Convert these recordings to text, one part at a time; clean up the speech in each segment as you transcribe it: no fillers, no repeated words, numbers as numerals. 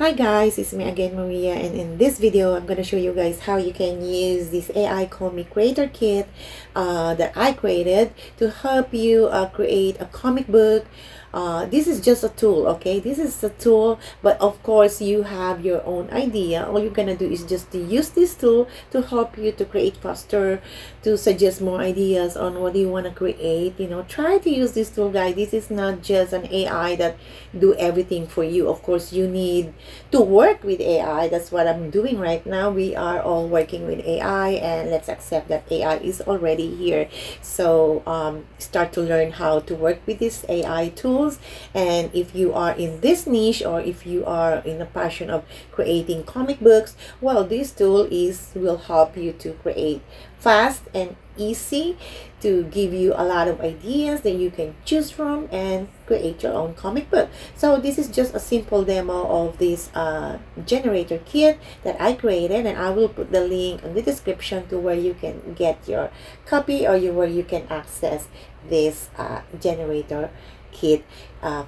Hi guys, it's me again, Maria, and in this video I'm going to show you guys how you can use this AI comic creator kit that I created to help you create a comic book. This is just a tool, okay? This is a tool, but of course you have your own idea. All you're gonna do is just to use this tool to help you to create faster, to suggest more ideas on what you want to create. Try to use this tool, guys. This is not just an AI that do everything for you. Of course you need to work with AI. That's what I'm doing right now. We are all working with AI, and let's accept that AI is already here. So start to learn how to work with these AI tools. And if you are in this niche, or if you are in a passion of creating comic books, well, this tool will help you to create fast and easy, to give you a lot of ideas that you can choose from and create your own comic book. So this is just a simple demo of this generator kit that I created, and I will put the link in the description to where you can get your copy, or where you can access this generator kit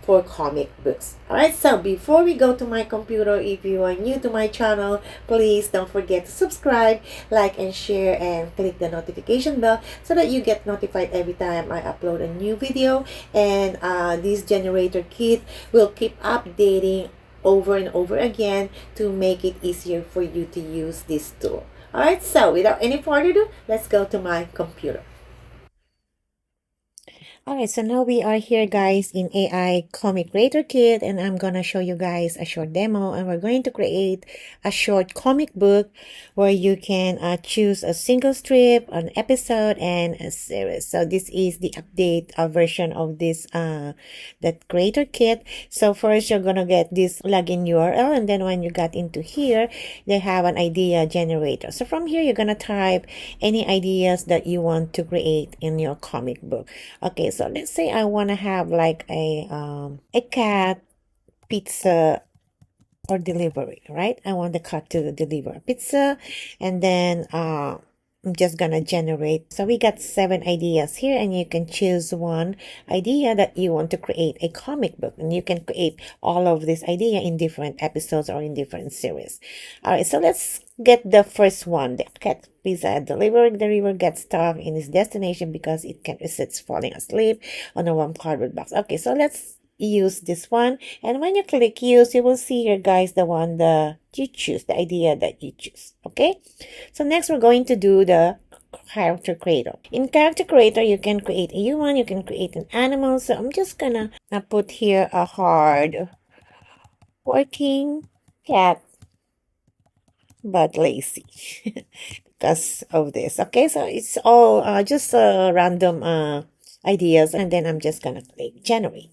for comic books. Alright, so before we go to my computer, if you are new to my channel, please don't forget to subscribe, like and share, and click the notification bell so that you get notified every time I upload a new video. And this generator kit will keep updating over and over again to make it easier for you to use this tool. Alright, so without any further ado, let's go to my computer. Alright, so now we are here, guys, in AI Comic Creator Kit, and I'm gonna show you guys a short demo, and we're going to create a short comic book where you can choose a single strip, an episode, and a series. So this is the update version of this that creator kit. So first you're gonna get this login URL, and then when you got into here, they have an idea generator. So from here you're gonna type any ideas that you want to create in your comic book. Okay, so let's say I want to have like a cat pizza or delivery, right? I want the cat to deliver pizza, and then I'm just gonna generate. So we got 7 ideas here, and you can choose one idea that you want to create a comic book, and you can create all of this idea in different episodes or in different series. All right, so let's get the first one. The cat pizza delivery. The river gets stuck in his destination because it can't resist falling asleep on a warm cardboard box. Okay, so let's use this one, and when you click use, you will see here, guys, the one that you choose, the idea that you choose. Okay, so next we're going to do the character creator. In character creator, you can create a human, you can create an animal. So I'm just gonna put here a hard working cat but lazy because of this. Okay, so it's all just random ideas, and then I'm just gonna click generate.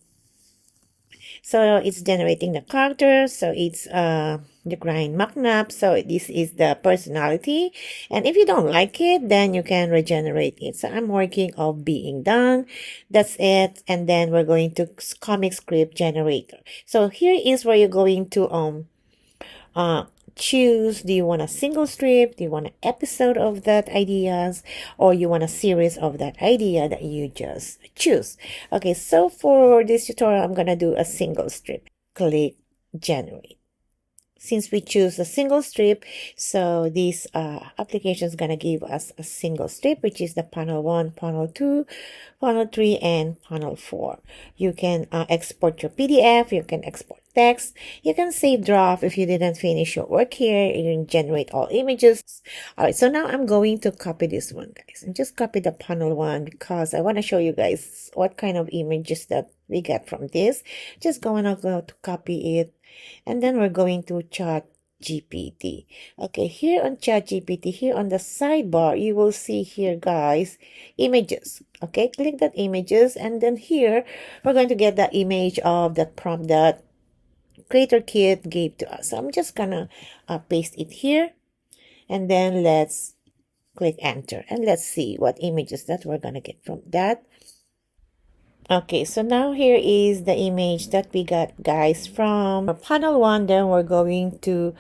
So it's generating the character. So it's the grind MacNap. So this is the personality, and if you don't like it, then you can regenerate it. So I'm working of being done. That's it. And then we're going to comic script generator. So here is where you're going to choose. Do you want a single strip? Do you want an episode of that ideas, or you want a series of that idea that you just choose? Okay, so for this tutorial, I'm gonna do a single strip. Click generate. Since we choose a single strip, so this application is going to give us a single strip, which is the panel 1, panel 2, panel 3, and panel 4. You can export your PDF, you can export text, you can save draft if you didn't finish your work here, you can generate all images. Alright, so now I'm going to copy this one, guys, and just copy the panel 1 because I want to show you guys what kind of images that we get from this. Just going to go to copy it, and then we're going to ChatGPT. Okay, here on ChatGPT, here on the sidebar, you will see here, guys, images. Okay, click that images, and then here we're going to get the image of that prompt that Creator Kit gave to us. So I'm just gonna paste it here, and then let's click enter, and let's see what images that we're gonna get from that. Okay, so now here is the image that we got, guys, from panel 1. Then we're going to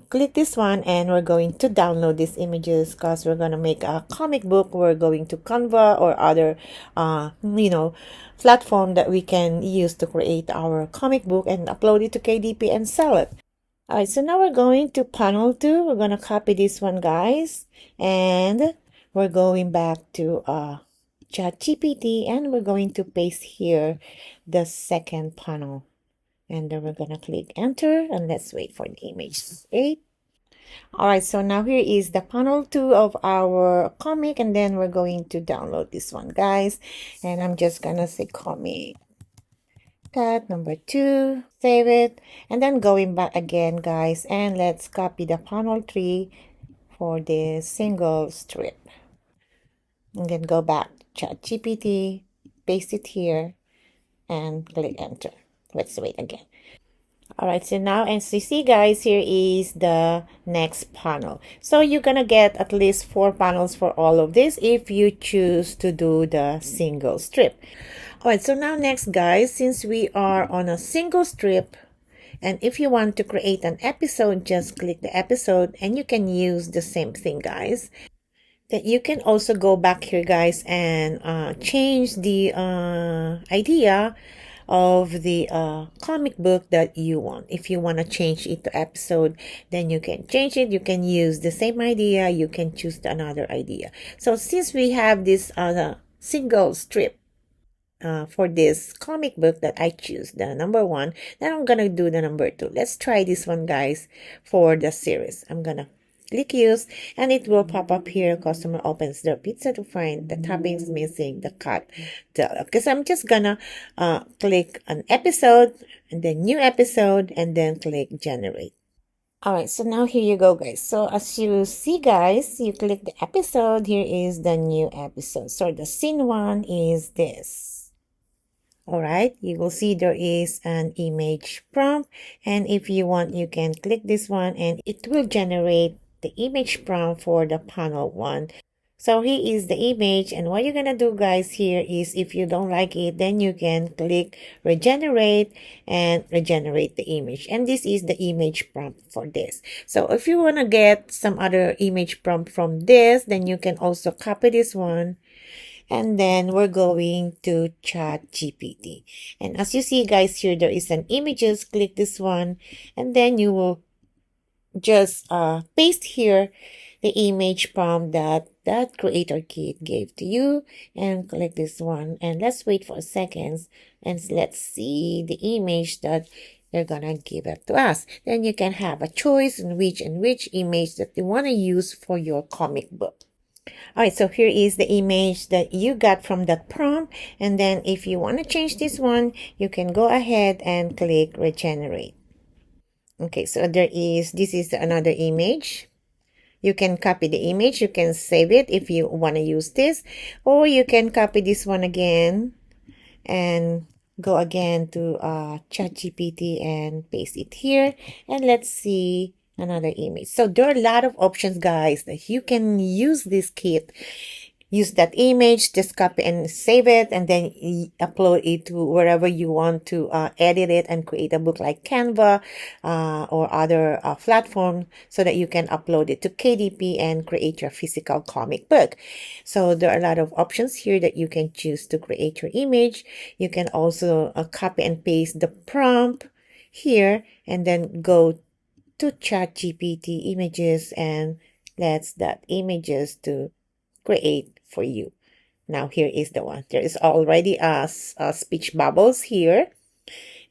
click this one, and we're going to download these images because we're going to make a comic book. We're going to Canva or other platform that we can use to create our comic book and upload it to KDP and sell it. All right, so now we're going to panel 2. We're going to copy this one, guys. And we're going back to ChatGPT, and we're going to paste here the second panel. And then we're going to click enter, and let's wait for the image to create. All right, so now here is the panel 2 of our comic, and then we're going to download this one, guys. And I'm just going to say comic cat number 2, save it, and then going back again, guys, and let's copy the panel 3 for this single strip, and then go back to ChatGPT, paste it here, and click enter. Let's wait again. All right, so now as you see, guys, here is the next panel. So you're gonna get at least 4 panels for all of this if you choose to do the single strip. All right, so now next, guys, since we are on a single strip, and if you want to create an episode, just click the episode, and you can use the same thing, guys. That you can also go back here, guys, and change the idea of the comic book that you want. If you want to change it to episode, then you can change it. You can use the same idea. You can choose another idea. So since we have this single strip for this comic book that I choose, the number 1, then I'm gonna do the number 2. Let's try this one, guys, for the series. I'm gonna click use, and it will pop up here. Customer opens their pizza to find the toppings missing, the cut. Because I'm just gonna click an episode, and then new episode, and then click generate. All right, so now here you go, guys. So as you see, guys, you click the episode. Here is the new episode. So the scene 1 is this. All right, you will see there is an image prompt, and if you want, you can click this one, and it will generate the image prompt for the panel 1. So here is the image, and what you're gonna do, guys, here is if you don't like it, then you can click regenerate and regenerate the image, and this is the image prompt for this. So if you want to get some other image prompt from this, then you can also copy this one, and then we're going to ChatGPT. And as you see, guys, here there is an images. Click this one, and then you will just paste here the image prompt that Creator Kit gave to you, and click this one, and let's wait for a second, and let's see the image that they're gonna give it to us. Then you can have a choice in which image that you want to use for your comic book. All right, so here is the image that you got from that prompt, and then if you want to change this one, you can go ahead and click regenerate. Okay, so this is another image. You can copy the image, you can save it if you want to use this, or you can copy this one again and go again to ChatGPT and paste it here, and let's see another image. So there are a lot of options, guys, that you can use this kit. Use that image, just copy and save it, and then upload it to wherever you want to edit it and create a book like Canva or other platform, so that you can upload it to KDP and create your physical comic book. So there are a lot of options here that you can choose to create your image. You can also copy and paste the prompt here, and then go to ChatGPT images, and let's that images to create for you. Now here is the one. There is already a speech bubbles here,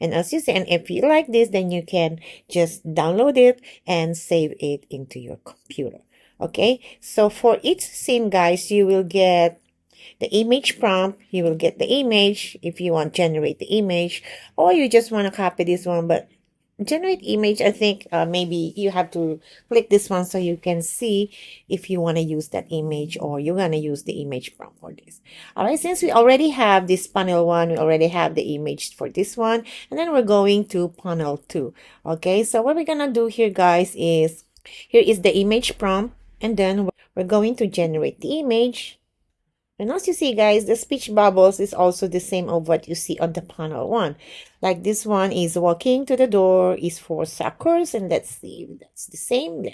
and as you see, and if you like this, then you can just download it and save it into your computer. Okay, so for each scene, guys, you will get the image prompt. You will get the image if you want to generate the image, or you just want to copy this one. But generate image, I think maybe you have to click this one so you can see if you want to use that image, or you're going to use the image prompt for this. All right, since we already have this panel 1, we already have the image for this one, and then we're going to panel 2. Okay, so what we're going to do here, guys, is here is the image prompt, and then we're going to generate the image. And as you see, guys, the speech bubbles is also the same of what you see on the panel 1. Like this one is walking to the door is for suckers, and let's see if that's the same.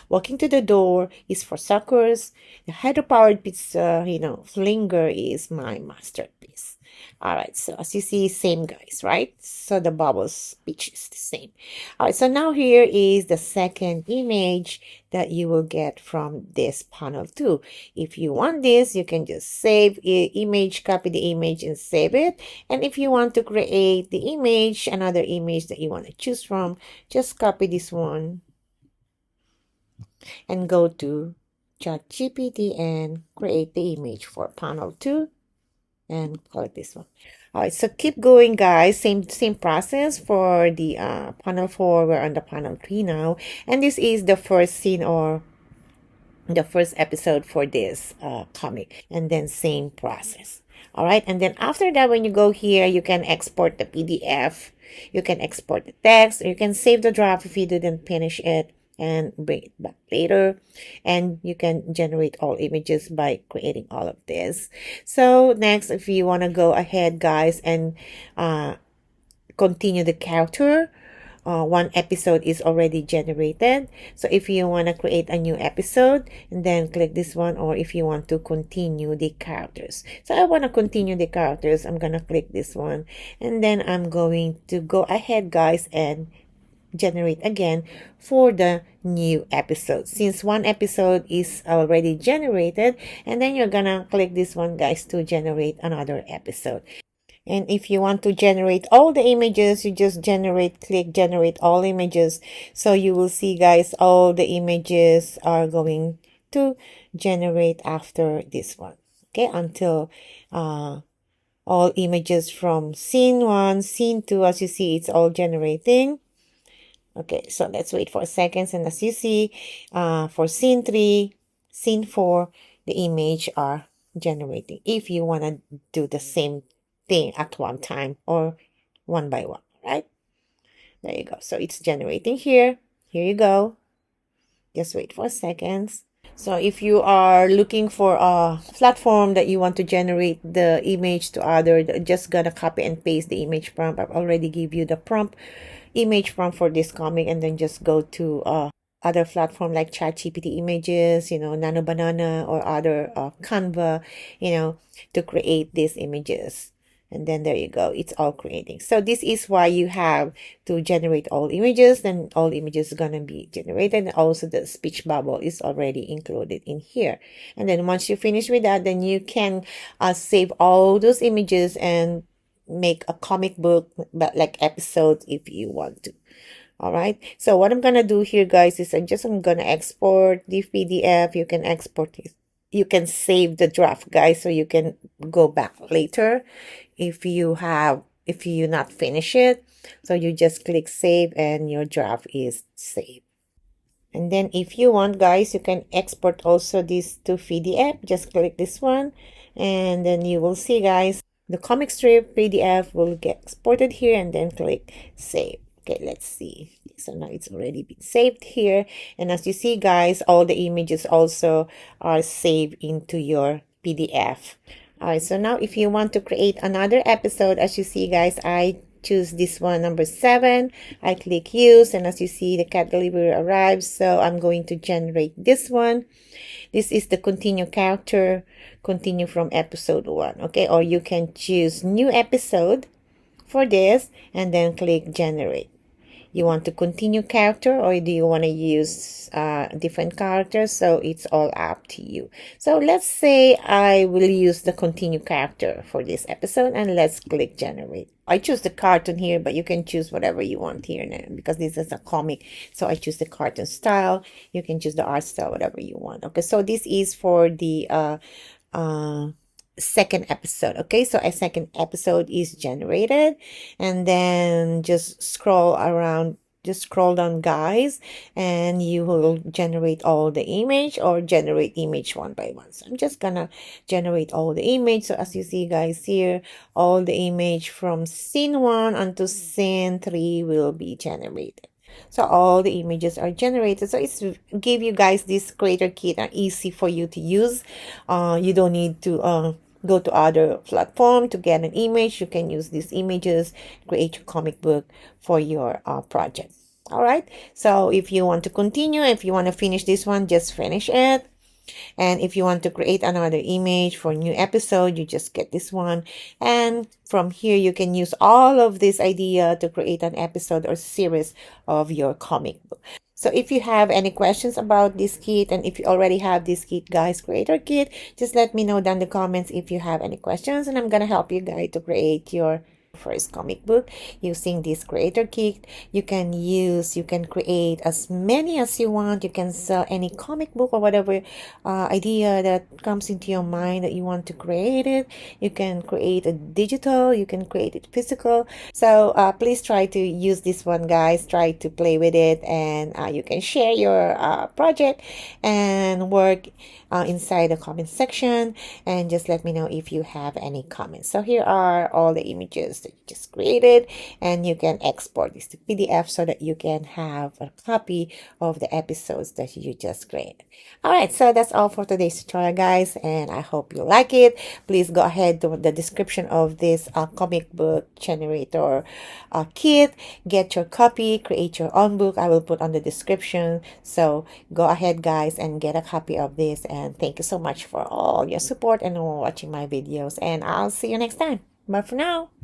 Walking to the door is for suckers. The hydro-powered pizza, flinger is my masterpiece. All right, so as you see, same guys, right? So the bubbles pitch is the same. All right, so now here is the second image that you will get from this panel too. If you want this, you can just save image, copy the image and save it. And if you want to create the image, another image that you want to choose from, just copy this one and go to ChatGPT and create the image for panel 2 and click this one. All right, so keep going, guys. Same process for the panel 4. We're on the panel 3 now, and this is the first scene or the first episode for this comic, and then same process. All right, and then after that, when you go here, you can export the PDF, you can export the text, or you can save the draft if you didn't finish it and bring it back later. And you can generate all images by creating all of this. So next, if you want to go ahead, guys, and continue the character, one episode is already generated. So if you want to create a new episode, and then click this one, or if you want to continue the characters. So I want to continue the characters. I'm going to click this one, and then I'm going to go ahead, guys, and generate again for the new episode, since one episode is already generated. And then you're gonna click this one, guys, to generate another episode. And if you want to generate all the images, you just click generate all images. So you will see, guys, all the images are going to generate after this one. Okay, until all images from scene 1, scene 2, as you see, it's all generating. Okay, so let's wait for seconds. And as you see, for scene 3, scene 4, the image are generating. If you want to do the same thing at one time or one by one, right? There you go. So it's generating here. Here you go. Just wait for seconds. So if you are looking for a platform that you want to generate the image to other, just gonna copy and paste the image prompt. I've already give you the prompt, image prompt for this comic, and then just go to other platform like ChatGPT images, Nano Banana, or other Canva, to create these images. And then there you go, it's all creating. So this is why you have to generate all images. Then all images are gonna be generated, and also the speech bubble is already included in here. And then once you finish with that, then you can save all those images and make a comic book, but like episodes if you want to. All right, so what I'm gonna do here, guys, is I'm gonna export the PDF. You can export it, you can save the draft, guys, so you can go back later if you not finish it. So you just click save and your draft is saved. And then if you want, guys, you can export also this to PDF. Just click this one, and then you will see, guys, the comic strip PDF will get exported here, and then click save. Okay, let's see. So now it's already been saved here. And as you see, guys, all the images also are saved into your PDF. All right, so now if you want to create another episode, as you see, guys, I choose this one, number 7. I click use, and as you see, the cat delivery arrives. So I'm going to generate this one. This is the continue character, continue from episode 1. Okay, or you can choose new episode for this and then click generate. You want to continue character, or do you want to use different characters? So it's all up to you. So let's say I will use the continue character for this episode, and let's click generate. I choose the cartoon here, but you can choose whatever you want here now, because this is a comic. So I choose the cartoon style. You can choose the art style, whatever you want. Okay, so this is for the second episode. Okay, so a second episode is generated, and then just scroll around, just scroll down, guys, and you will generate all the image, or generate image one by one. So I'm just gonna generate all the image. So as you see, guys, here all the image from scene 1 until scene 3 will be generated. So all the images are generated. So it's give you guys this creator kit easy for you to use. You don't need to go to other platform to get an image. You can use these images, create your comic book for your project. All right, so if you want to continue, if you want to finish this one, just finish it. And if you want to create another image for a new episode, you just get this one. And from here, you can use all of this idea to create an episode or series of your comic book. So if you have any questions about this kit, and if you already have this kit, guys, creator kit, just let me know down in the comments if you have any questions, and I'm gonna help you guys to create your first comic book using this creator kit. You can create as many as you want. You can sell any comic book or whatever idea that comes into your mind that you want to create it. You can create a digital, you can create it physical. So please try to use this one, guys. Try to play with it, and you can share your project and work inside the comment section, and just let me know if you have any comments. So here are all the images that you just created, and you can export this to PDF so that you can have a copy of the episodes that you just created. All right, so that's all for today's tutorial, guys, and I hope you like it. Please go ahead to the description of this comic book generator kit. Get your copy, create your own book. I will put on the description. So go ahead, guys, and get a copy of this. And thank you so much for all your support and watching my videos. And I'll see you next time. Bye for now.